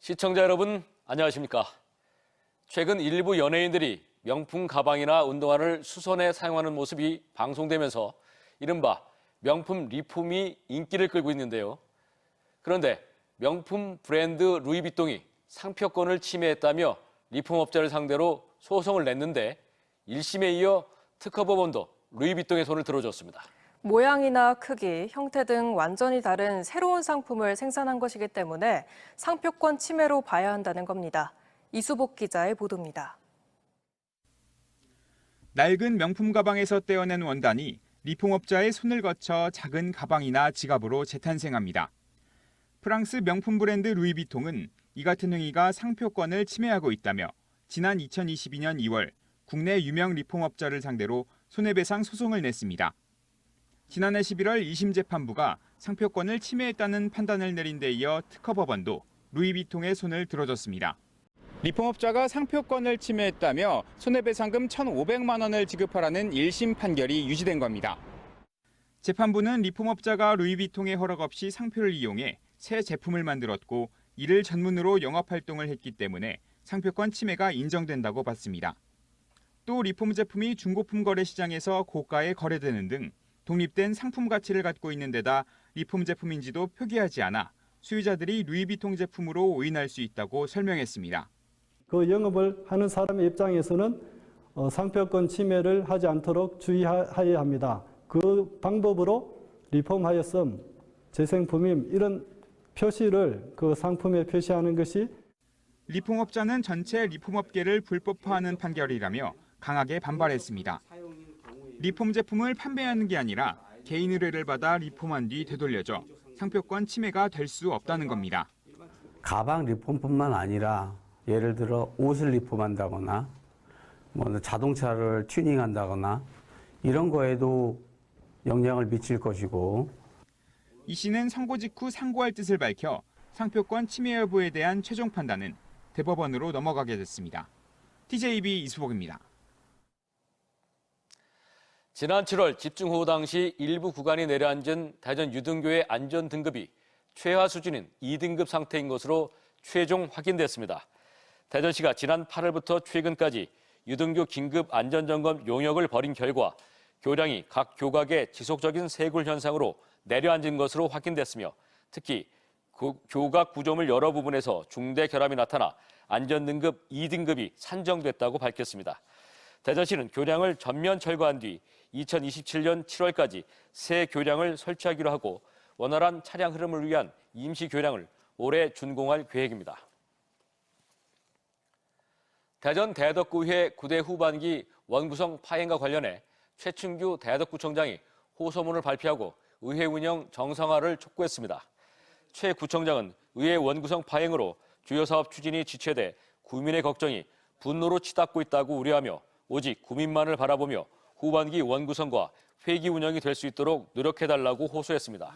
시청자 여러분, 안녕하십니까? 최근 일부 연예인들이 명품 가방이나 운동화를 수선해 사용하는 모습이 방송되면서 이른바 명품 리폼이 인기를 끌고 있는데요. 그런데 명품 브랜드 루이비통이 상표권을 침해했다며 리폼업자를 상대로 소송을 냈는데 1심에 이어 특허법원도 루이비통의 손을 들어줬습니다. 모양이나 크기, 형태 등 완전히 다른 새로운 상품을 생산한 것이기 때문에 상표권 침해로 봐야 한다는 겁니다. 이수복 기자의 보도입니다. 낡은 명품 가방에서 떼어낸 원단이 리폼업자의 손을 거쳐 작은 가방이나 지갑으로 재탄생합니다. 프랑스 명품 브랜드 루이비통은 이 같은 행위가 상표권을 침해하고 있다며 지난 2022년 2월 국내 유명 리폼업자를 상대로 손해배상 소송을 냈습니다. 지난해 11월 2심 재판부가 상표권을 침해했다는 판단을 내린 데 이어 특허법원도 루이비통의 손을 들어줬습니다. 리폼업자가 상표권을 침해했다며 손해배상금 1,500만 원을 지급하라는 1심 판결이 유지된 겁니다. 재판부는 리폼업자가 루이비통의 허락 없이 상표를 이용해 새 제품을 만들었고 이를 전문으로 영업활동을 했기 때문에 상표권 침해가 인정된다고 봤습니다. 또 리폼 제품이 중고품 거래 시장에서 고가에 거래되는 등 독립된 상품 가치를 갖고 있는 데다 리폼 제품인지도 표기하지 않아 소유자들이 루이비통 제품으로 오인할 수 있다고 설명했습니다. 그 영업을 하는 사람의 입장에서는 상표권 침해를 하지 않도록 주의해야 합니다. 그 방법으로 리폼하였음, 재생품임 이런 표시를 그 상품에 표시하는 것이 리폼업자는 전체 리폼업계를 불법화하는 판결이라며 강하게 반발했습니다. 리폼 제품을 판매하는 게 아니라 개인 의뢰를 받아 리폼한 뒤 되돌려져 상표권 침해가 될 수 없다는 겁니다. 가방 리폼뿐만 아니라 예를 들어 옷을 리폼한다거나 자동차를 튜닝한다거나 이런 거에도 영향을 미칠 것이고. 이 씨는 선고 직후 상고할 뜻을 밝혀 상표권 침해 여부에 대한 최종 판단은 대법원으로 넘어가게 됐습니다. TJB 이수복입니다. 지난 7월 집중호우 당시 일부 구간이 내려앉은 대전 유등교의 안전등급이 최하 수준인 2등급 상태인 것으로 최종 확인됐습니다. 대전시가 지난 8월부터 최근까지 유등교 긴급 안전점검 용역을 벌인 결과 교량이 각 교각에 지속적인 쇄골 현상으로 내려앉은 것으로 확인됐으며 특히 교각 구조물 여러 부분에서 중대 결함이 나타나 안전등급 2등급이 산정됐다고 밝혔습니다. 대전시는 교량을 전면 철거한 뒤 2027년 7월까지 새 교량을 설치하기로 하고 원활한 차량 흐름을 위한 임시 교량을 올해 준공할 계획입니다. 대전 대덕구의 9대 후반기 원구성 파행과 관련해 최춘규 대덕구청장이 호소문을 발표하고 의회 운영 정상화를 촉구했습니다. 최 구청장은 의회 원구성 파행으로 주요 사업 추진이 지체돼 구민의 걱정이 분노로 치닫고 있다고 우려하며 오직 구민만을 바라보며 후반기 원구성과 회기 운영이 될 수 있도록 노력해달라고 호소했습니다.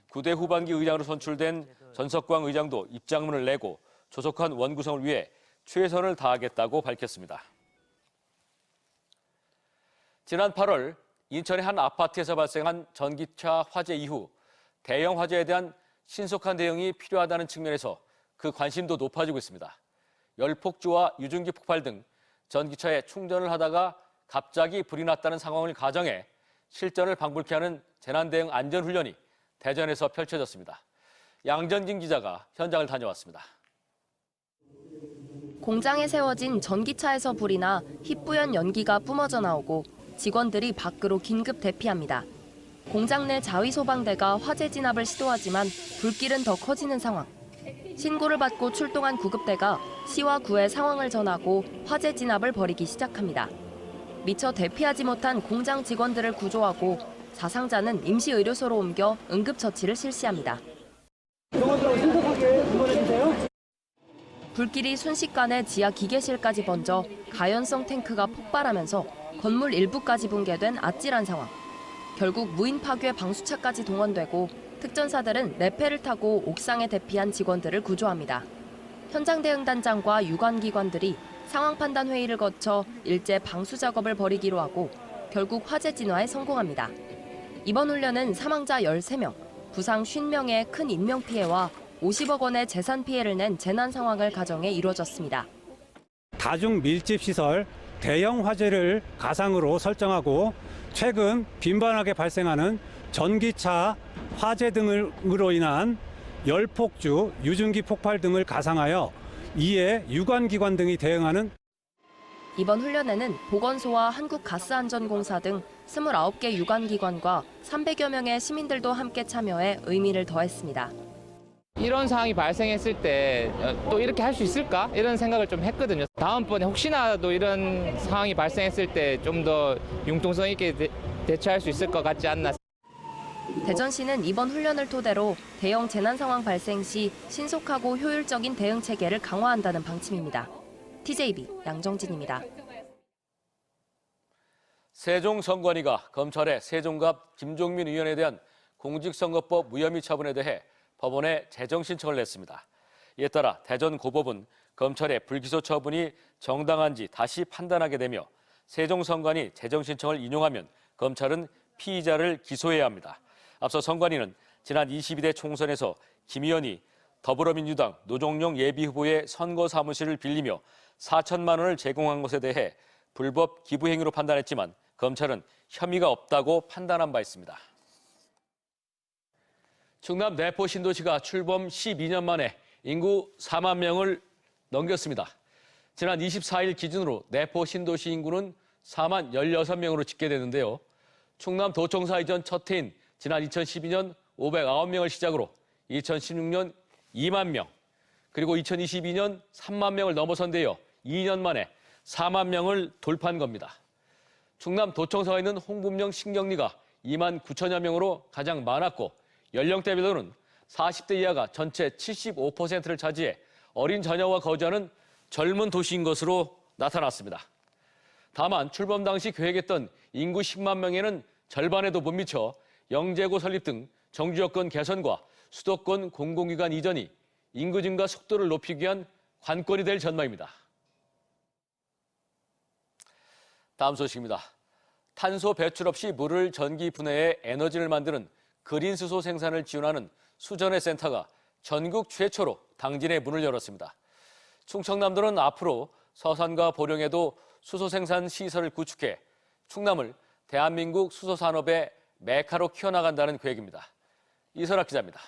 9대 후반기 의장으로 선출된 전석광 의장도 입장문을 내고 조속한 원구성을 위해 최선을 다하겠다고 밝혔습니다. 지난 8월 인천의 한 아파트에서 발생한 전기차 화재 이후 대형 화재에 대한 신속한 대응이 필요하다는 측면에서 그 관심도 높아지고 있습니다. 열폭주와 유증기 폭발 등 전기차에 충전을 하다가 갑자기 불이 났다는 상황을 가정해 실전을 방불케 하는 재난대응 안전훈련이 대전에서 펼쳐졌습니다. 양전진 기자가 현장을 다녀왔습니다. 공장에 세워진 전기차에서 불이 나 희뿌연 연기가 뿜어져 나오고 직원들이 밖으로 긴급 대피합니다. 공장 내 자위소방대가 화재 진압을 시도하지만 불길은 더 커지는 상황. 신고를 받고 출동한 구급대가 시와 구에 상황을 전하고 화재 진압을 벌이기 시작합니다. 미처 대피하지 못한 공장 직원들을 구조하고 사상자는 임시의료소로 옮겨 응급처치를 실시합니다. 불길이 순식간에 지하 기계실까지 번져 가연성 탱크가 폭발하면서 건물 일부까지 붕괴된 아찔한 상황. 결국 무인 파괴 방수차까지 동원되고 특전사들은 레페를 타고 옥상에 대피한 직원들을 구조합니다. 현장 대응단장과 유관기관들이 상황 판단 회의를 거쳐 일제 방수 작업을 벌이기로 하고 결국 화재 진화에 성공합니다. 이번 훈련은 사망자 13명, 부상 50명의 큰 인명피해와 50억 원의 재산 피해를 낸 재난 상황을 가정해 이루어졌습니다. 다중 밀집 시설 대형 화재를 가상으로 설정하고 최근 빈번하게 발생하는 전기차 화재 등으로 인한 열폭주, 유증기 폭발 등을 가상하여 이에 유관기관 등이 대응하는 이번 훈련에는 보건소와 한국가스안전공사 등 29개 유관기관과 300여 명의 시민들도 함께 참여해 의미를 더했습니다. 이런 상황이 발생했을 때 또 이렇게 할 수 있을까? 이런 생각을 좀 했거든요. 다음번에 혹시나도 이런 상황이 발생했을 때 좀 더 융통성 있게 대처할 수 있을 것 같지 않나. 대전시는 이번 훈련을 토대로 대형 재난 상황 발생 시 신속하고 효율적인 대응 체계를 강화한다는 방침입니다. TJB 양정진입니다. 세종선관위가 검찰의 세종갑 김종민 의원에 대한 공직선거법 무혐의 처분에 대해 법원에 재정 신청을 냈습니다. 이에 따라 대전고법은 검찰의 불기소 처분이 정당한지 다시 판단하게 되며 세종선관위 재정 신청을 인용하면 검찰은 피의자를 기소해야 합니다. 앞서 선관위는 지난 22대 총선에서 김 의원이 더불어민주당 노종용 예비후보의 선거 사무실을 빌리며 4천만 원을 제공한 것에 대해 불법 기부 행위로 판단했지만 검찰은 혐의가 없다고 판단한 바 있습니다. 충남 내포 신도시가 출범 12년 만에 인구 4만 명을 넘겼습니다. 지난 24일 기준으로 내포 신도시 인구는 4만 16명으로 집계되는데요. 충남 도청사 이전 첫 해인 지난 2012년 509명을 시작으로 2016년 2만 명, 그리고 2022년 3만 명을 넘어선 데요. 2년 만에 4만 명을 돌파한 겁니다. 충남 도청사에 있는 홍분명 신경리가 2만 9천여 명으로 가장 많았고 연령대별로는 40대 이하가 전체 75%를 차지해 어린 자녀와 거주하는 젊은 도시인 것으로 나타났습니다. 다만 출범 당시 계획했던 인구 10만 명에는 절반에도 못 미쳐 영재고 설립 등 정주 여건 개선과 수도권 공공기관 이전이 인구 증가 속도를 높이기 위한 관건이 될 전망입니다. 다음 소식입니다. 탄소 배출 없이 물을 전기 분해해 에너지를 만드는 그린 수소 생산을 지원하는 수전의 센터가 전국 최초로 당진에 문을 열었습니다. 충청남도는 앞으로 서산과 보령에도 수소 생산 시설을 구축해 충남을 대한민국 수소 산업의 메카로 키워나간다는 계획입니다. 이설학 기자입니다.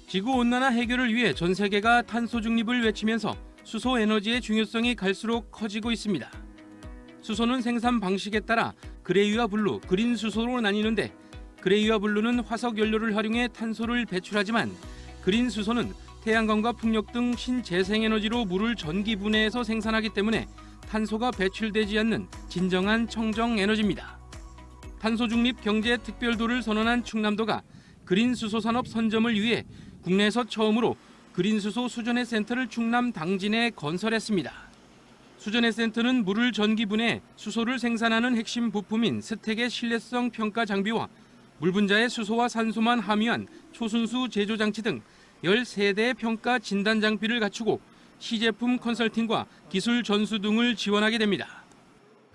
지구온난화 해결을 위해 전 세계가 탄소 중립을 외치면서 수소 에너지의 중요성이 갈수록 커지고 있습니다. 수소는 생산 방식에 따라 그레이와 블루, 그린 수소로 나뉘는데 그레이와 블루는 화석 연료를 활용해 탄소를 배출하지만 그린 수소는 태양광과 풍력 등 신재생에너지로 물을 전기 분해해서 생산하기 때문에 탄소가 배출되지 않는 진정한 청정 에너지입니다. 탄소 중립 경제 특별도를 선언한 충남도가 그린 수소 산업 선점을 위해 국내에서 처음으로 그린 수소 수전의 센터를 충남 당진에 건설했습니다. 수전의 센터는 물을 전기 분해 수소를 생산하는 핵심 부품인 스택의 신뢰성 평가 장비와 물 분자의 수소와 산소만 함유한 초순수 제조 장치 등 13대의 평가 진단 장비를 갖추고 시제품 컨설팅과 기술 전수 등을 지원하게 됩니다.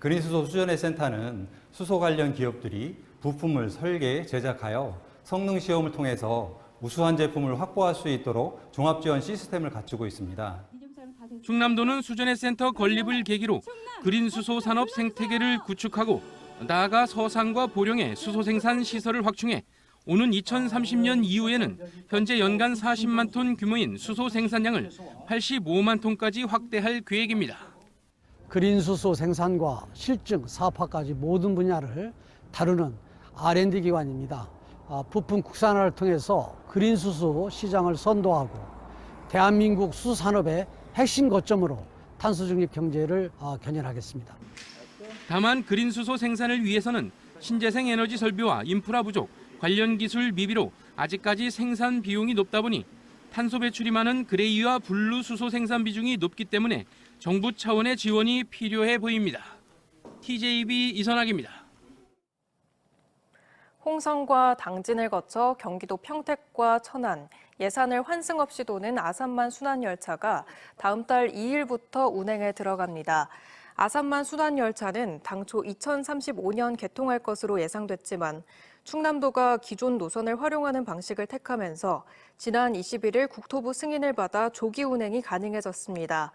그린수소 수전의 센터는 수소 관련 기업들이 부품을 설계, 제작하여 성능 시험을 통해서 우수한 제품을 확보할 수 있도록 종합 지원 시스템을 갖추고 있습니다. 충남도는 수전의 센터 건립을 계기로 그린 수소 산업 생태계를 구축하고 나아가 서산과 보령에 수소 생산 시설을 확충해 오는 2030년 이후에는 현재 연간 40만 톤 규모인 수소 생산량을 85만 톤까지 확대할 계획입니다. 그린 수소 생산과 실증, 사업화까지 모든 분야를 다루는 R&D 기관입니다. 부품 국산화를 통해서 그린 수소 시장을 선도하고 대한민국 수소 산업의 핵심 거점으로 탄소 중립 경제를 견인하겠습니다. 다만 그린 수소 생산을 위해서는 신재생 에너지 설비와 인프라 부족, 관련 기술 미비로 아직까지 생산 비용이 높다 보니 탄소 배출이 많은 그레이와 블루 수소 생산 비중이 높기 때문에 정부 차원의 지원이 필요해 보입니다. TJB 이선학입니다. 홍성과 당진을 거쳐 경기도 평택과 천안, 예산을 환승 없이 도는 아산만 순환열차가 다음 달 2일부터 운행에 들어갑니다. 아산만 순환열차는 당초 2035년 개통할 것으로 예상됐지만 충남도가 기존 노선을 활용하는 방식을 택하면서 지난 21일 국토부 승인을 받아 조기 운행이 가능해졌습니다.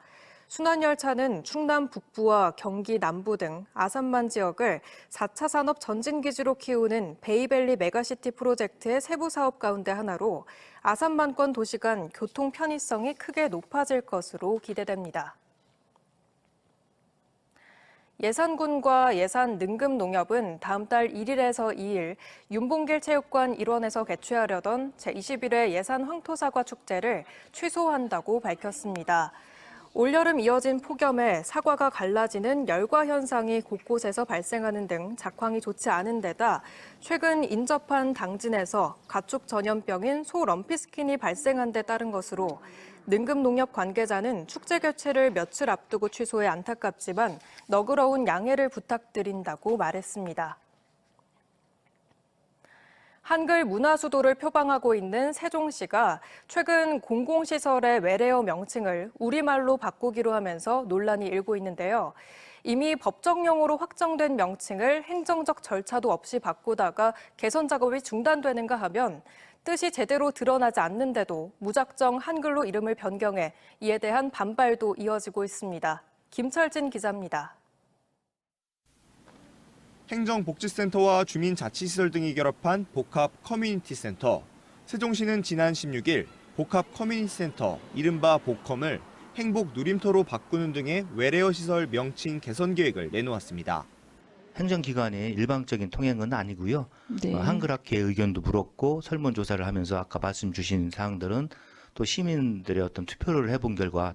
순환열차는 충남 북부와 경기 남부 등 아산만 지역을 4차 산업 전진기지로 키우는 베이밸리 메가시티 프로젝트의 세부 사업 가운데 하나로 아산만권 도시 간 교통 편의성이 크게 높아질 것으로 기대됩니다. 예산군과 예산능급농협은 다음 달 1일에서 2일 윤봉길 체육관 일원에서 개최하려던 제21회 예산 황토사과 축제를 취소한다고 밝혔습니다. 올여름 이어진 폭염에 사과가 갈라지는 열과 현상이 곳곳에서 발생하는 등 작황이 좋지 않은 데다 최근 인접한 당진에서 가축 전염병인 소 럼피스킨이 발생한 데 따른 것으로 능급농협 관계자는 축제 개최를 며칠 앞두고 취소해 안타깝지만 너그러운 양해를 부탁드린다고 말했습니다. 한글 문화수도를 표방하고 있는 세종시가 최근 공공시설의 외래어 명칭을 우리말로 바꾸기로 하면서 논란이 일고 있는데요. 이미 법정용어로 확정된 명칭을 행정적 절차도 없이 바꾸다가 개선 작업이 중단되는가 하면 뜻이 제대로 드러나지 않는데도 무작정 한글로 이름을 변경해 이에 대한 반발도 이어지고 있습니다. 김철진 기자입니다. 행정복지센터와 주민자치시설 등이 결합한 복합 커뮤니티센터. 세종시는 지난 16일 복합 커뮤니티센터, 이른바 복컴을 행복 누림터로 바꾸는 등의 외래어 시설 명칭 개선 계획을 내놓았습니다. 행정기관의 일방적인 통행은 아니고요. 네. 한글학회 의견도 물었고 설문조사를 하면서 아까 말씀 주신 사항들은 또 시민들의 어떤 투표를 해본 결과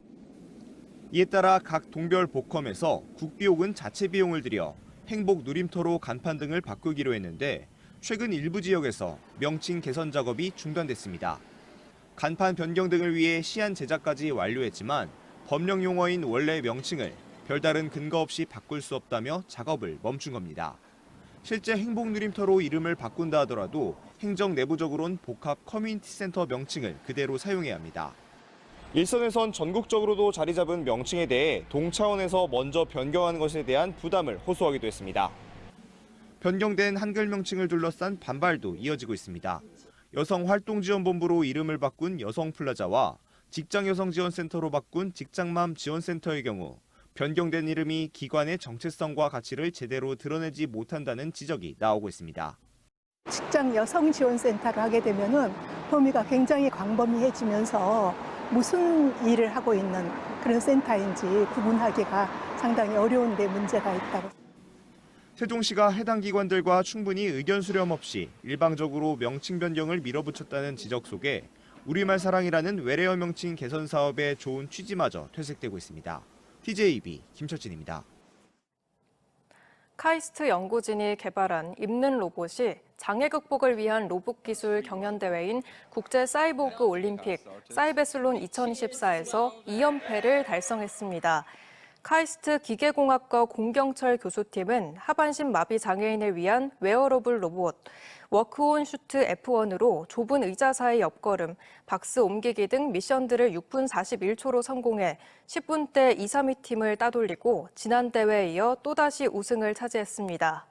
이에 따라 각 동별 복컴에서 국비 혹은 자체 비용을 들여 행복 누림터로 간판 등을 바꾸기로 했는데 최근 일부 지역에서 명칭 개선 작업이 중단됐습니다. 간판 변경 등을 위해 시안 제작까지 완료했지만 법령 용어인 원래 명칭을 별다른 근거 없이 바꿀 수 없다며 작업을 멈춘 겁니다. 실제 행복 누림터로 이름을 바꾼다 하더라도 행정 내부적으론 복합 커뮤니티 센터 명칭을 그대로 사용해야 합니다. 일선에선 전국적으로도 자리 잡은 명칭에 대해 동차원에서 먼저 변경하는 것에 대한 부담을 호소하기도 했습니다. 변경된 한글 명칭을 둘러싼 반발도 이어지고 있습니다. 여성활동지원본부로 이름을 바꾼 여성플라자와 직장여성지원센터로 바꾼 직장맘 지원센터의 경우 변경된 이름이 기관의 정체성과 가치를 제대로 드러내지 못한다는 지적이 나오고 있습니다. 직장여성지원센터를 하게 되면은 범위가 굉장히 광범위해지면서 무슨 일을 하고 있는 그런 센터인지 구분하기가 상당히 어려운 데 문제가 있다고. 세종시가 해당 기관들과 충분히 의견 수렴 없이 일방적으로 명칭 변경을 밀어붙였다는 지적 속에 우리말 사랑이라는 외래어 명칭 개선 사업의 좋은 취지마저 퇴색되고 있습니다. TJB 김철진입니다. 카이스트 연구진이 개발한 입는 로봇이 장애 극복을 위한 로봇 기술 경연대회인 국제 사이보그 올림픽 사이베슬론 2024에서 2연패를 달성했습니다. 카이스트 기계공학과 공경철 교수팀은 하반신 마비 장애인을 위한 웨어러블 로봇 워크온 슈트 F1으로 좁은 의자 사이 옆걸음, 박스 옮기기 등 미션들을 6분 41초로 성공해 10분대 2, 3위 팀을 따돌리고 지난 대회에 이어 또다시 우승을 차지했습니다.